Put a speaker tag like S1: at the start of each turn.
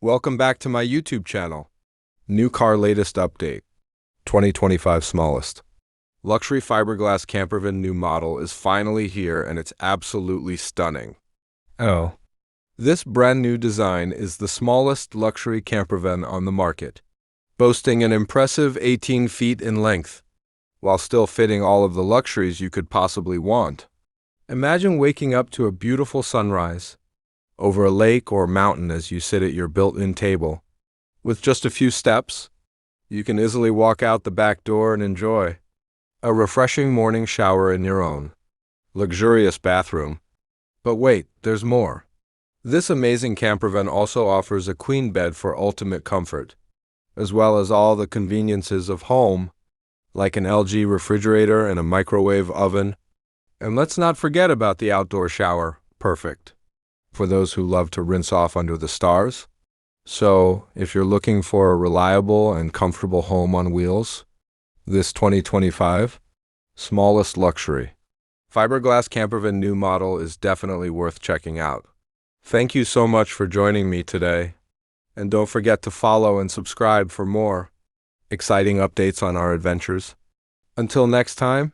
S1: Welcome back to my YouTube channel. New car latest update. 2025 smallest. Luxury fiberglass campervan new model is finally here and it's absolutely stunning. Oh. This brand new design is the smallest luxury campervan on the market, boasting an impressive 18 feet in length, while still fitting all of the luxuries you could possibly want. Imagine waking up to a beautiful sunrise over a lake or mountain as you sit at your built-in table. With just a few steps, you can easily walk out the back door and enjoy a refreshing morning shower in your own luxurious bathroom. But wait, there's more. This amazing campervan also offers a queen bed for ultimate comfort, as well as all the conveniences of home, like an LG refrigerator and a microwave oven. And let's not forget about the outdoor shower, perfect for those who love to rinse off under the stars. So, if you're looking for a reliable and comfortable home on wheels, this 2025 smallest luxury fiberglass campervan new model is definitely worth checking out. Thank you so much for joining me today, and don't forget to follow and subscribe for more exciting updates on our adventures. Until next time,